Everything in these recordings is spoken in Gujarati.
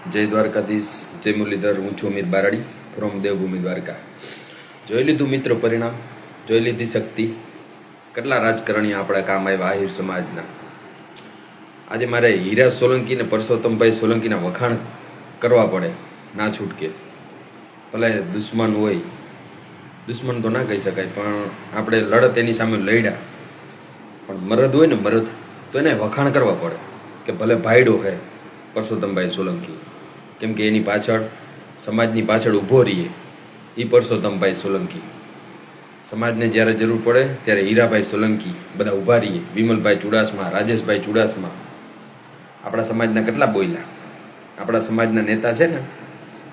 જય દ્વારકાધીશ, જય મુરલીધર. હું છું અમીર બારાડી ફ્રોમ દેવભૂમિ દ્વારકા. જોઈ લીધું મિત્રો પરિણામ, જોઈ લીધી શક્તિ. કેટલા રાજકારણીઓ આપણા કામ આવ્યા આહિર સમાજના. આજે મારે હીરા સોલંકી ને પરસોત્તમભાઈ સોલંકીના વખાણ કરવા પડે, ના છૂટકે. ભલે દુશ્મન હોય, દુશ્મન તો ના કહી શકાય, પણ આપણે લડત એની સામે લડ્યા. પણ મરદ હોય ને મરદ, તો એને વખાણ કરવા પડે કે ભલે ભાઈડો હે પરસોત્તમભાઈ સોલંકી, કેમ કે એની પાછળ સમાજની પાછળ ઊભો રહીએ એ પરસોત્તમભાઈ સોલંકી. સમાજને જ્યારે જરૂર પડે ત્યારે હીરાભાઈ સોલંકી બધા ઊભા રહીએ. વિમલભાઈ ચુડાસમા, રાજેશભાઈ ચુડાસમા આપણા સમાજના કેટલા બોલ્યા. આપણા સમાજના નેતા છે ને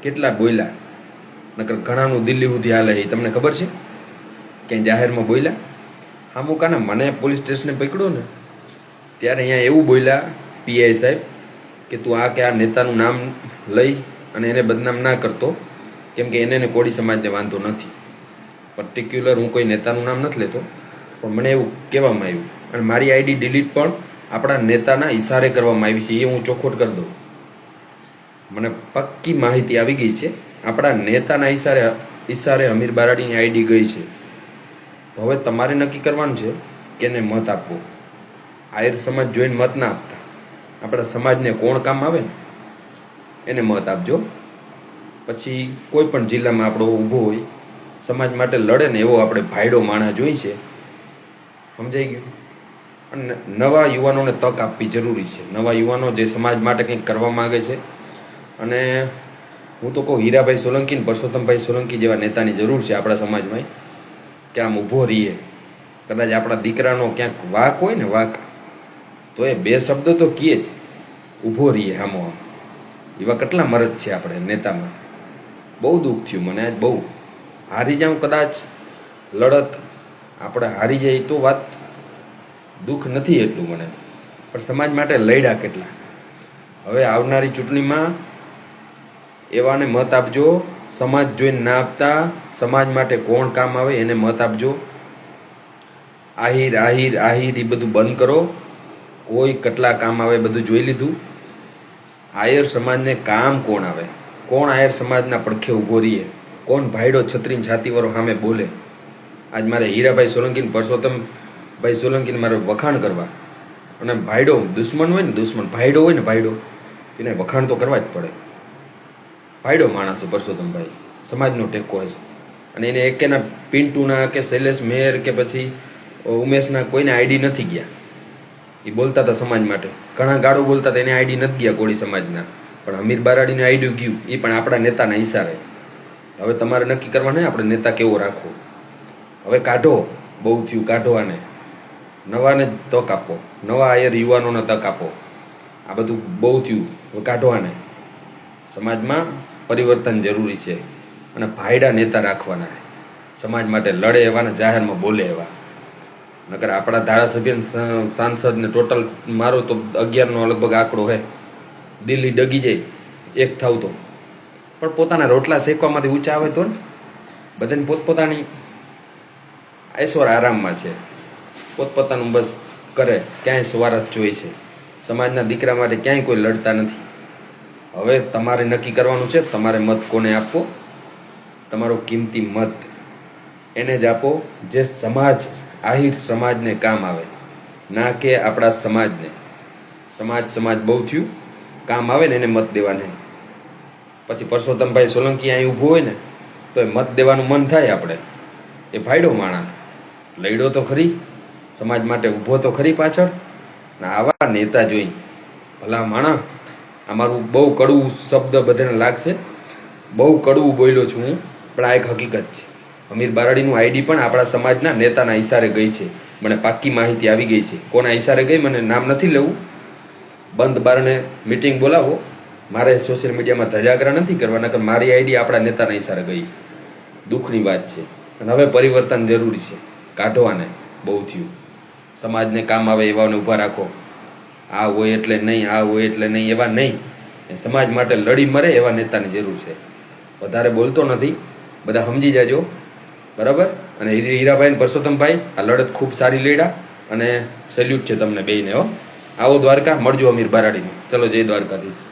કેટલા બોલ્યા. નકર ઘણાનું દિલ્હી સુધી હાલે એ તમને ખબર છે? ક્યાંય જાહેરમાં બોલ્યા? હા મુકાને મને પોલીસ સ્ટેશને પકડ્યો ને ત્યારે અહીંયા એવું બોલ્યા પીઆઈ સાહેબ કે તું આ કે આ નેતાનું નામ લઈ અને એને બદનામ ના કરતો, કેમ કે એને કોળી સમાજને વાંધો નથી. પર્ટિક્યુલર હું કોઈ નેતાનું નામ નથી લેતો, પણ મને એવું કહેવામાં આવ્યું. અને મારી આઈડી ડિલીટ પણ આપણા નેતાના ઈશારે કરવામાં આવી છે, એ હું ચોખવટ કરી દઉં. મને પક્કી માહિતી આવી ગઈ છે, આપણા નેતાના ઈશારે અમીર બારાડીની આઈડી ગઈ છે. તો હવે તમારે નક્કી કરવાનું છે કે એને મત આપવો. આહિર સમાજ જોઈને મત ના આપતા. આપણા સમાજને કોણ કામ આવે ને એને મત આપજો. પછી કોઈ પણ જિલ્લામાં આપણો ઊભો હોય, સમાજ માટે લડે ને એવો આપણે ભાઈડો માણસ જોઈ છે. સમજાઈ ગયું? અને નવા યુવાનોને તક આપવી જરૂરી છે. નવા યુવાનો જે સમાજ માટે કંઈક કરવા માગે છે. અને હું તો કહું હીરાભાઈ સોલંકી ને પરસોત્તમભાઈ સોલંકી જેવા નેતાની જરૂર છે આપણા સમાજમાં, કે આમ ઊભો રહીએ. કદાચ આપણા દીકરાનો ક્યાંક વાક હોય ને વાક, તો એ બે શબ્દો તો કહે જ, ઊભો રહીએ હામો આમ. એવા કેટલા મરદ છે આપણે નેતામાં. બહુ દુઃખ થયું મને આજ, બહુ. હારી જાઉં કદાચ લડત, આપણે હારી જાય તો વાત દુઃખ નથી એટલું મને, પણ સમાજ માટે લડ્યા કેટલા. હવે આવનારી ચૂંટણીમાં એવાને મત આપજો. સમાજ જોઈને ના આપતા, સમાજ માટે કોણ કામ આવે એને મત આપજો. આહિર આહિર આહિર એ બધું બંધ કરો. કોઈ કેટલા કામ આવે બધું જોઈ લીધું. આયર સમાજને કામ કોણ આવે? કોણ આયર સમાજના પડખે ઊભો રહીએ? કોણ ભાઈડો છત્રીને છાતીવાળો સામે બોલે? આજ મારે હીરાભાઈ સોલંકી ને પરસોત્તમભાઈ સોલંકીને મારે વખાણ કરવા. અને ભાઈડો દુશ્મન હોય ને દુશ્મન, ભાઈડો હોય ને ભાઈડો, તેને વખાણ તો કરવા જ પડે. ભાઈડો માણસ છે પરસોત્તમભાઈ, સમાજનો ટેકો હશે. અને એને એકેના પિન્ટુના કે શૈલેષ મેર કે પછી ઉમેશના કોઈને આઈડી નથી ગયા. એ બોલતા હતા સમાજ માટે, ઘણા ગાળો બોલતા હતા, એને આઈડી નથી ગયા કોળી સમાજના. પણ અમીર બારાડીને આઈડી ગયું, એ પણ આપણા નેતાના ઈશારે. હવે તમારે નક્કી કરવાનું આપણે નેતા કેવો રાખવો. હવે કાઢો, બહુ થયું, કાઢો આને. નવાને તક આપો, નવા આયર યુવાનોને તક આપો. આ બધું બહુ થયું, હવે કાઢો આને. સમાજમાં પરિવર્તન જરૂરી છે. અને ભાઈડા નેતા રાખવાના, સમાજ માટે લડે એવાને, જાહેરમાં બોલે એવા. નકર આપણા ધારાસભ્ય સાંસદને ટોટલ મારો તો 11નો લગભગ આંકડો હે. દિલ્હી ડગી જાય એક થાવ તો. પણ પોતાના રોટલા શેકવામાંથી ઊંચા આવે તો ને. બધાને પોતપોતાની ઐશ્વર આરામમાં છે, પોતપોતાનું બસ કરે, ક્યાંય સ્વાર્થ જોઈ છે. સમાજના દીકરા માટે ક્યાંય કોઈ લડતા નથી. હવે તમારે નક્કી કરવાનું છે, તમારે મત કોને આપવો. તમારો કિંમતી મત એને જ આપો જે આહિર સમાજને કામ આવે, ના કે આપણા સમાજને. સમાજ બહુ થયું, કામ આવે ને એને મત દેવાને. પછી પરસોત્તમભાઈ સોલંકી અહીં ઊભો હોય ને તો એ મત દેવાનું મન થાય આપણે. એ ભાઈડો માણા, લડ્યો તો ખરી, સમાજ માટે ઊભો તો ખરી પાછળ. ના આવા નેતા જોઈ ભલા માણા. અમારું બહુ કડવું શબ્દ બધાને લાગશે, બહુ કડવું બોલ્યો છું હું, પણ આ એક હકીકત છે. અમીર બારાડીનું આઈડી પણ આપણા સમાજના નેતાના ઈશારે ગઈ છે. મને પાક્કી માહિતી આવી ગઈ છે. કોના ઈશારે ગઈ મને નામ નથી લેવું. બંધ બારણે મિટિંગ બોલાવો, મારે સોશિયલ મીડિયામાં ધજાગરા નથી કરવા, નકર મારી આઈડી આપણા નેતાના ઈશારે ગઈ. દુઃખની વાત છે. અને હવે પરિવર્તન જરૂરી છે. કાઢવાને બહુ થયું. સમાજને કામ આવે એવાને ઊભા રાખો. આ હોય એટલે નહીં, આ હોય એટલે નહીં, એવા નહીં. સમાજ માટે લડી મરે એવા નેતાની જરૂર છે. વધારે બોલતો નથી, બધા સમજી જાજો, બરાબર. અને હીરાભાઈ ને પરસોત્તમભાઈ આ લડત ખૂબ સારી લડ્યા, અને સેલ્યુટ છે તમને બેયને. હો, આવો દ્વારકા, મળજો અમીર બારાડીને. ચલો, જય દ્વારકાધીશ.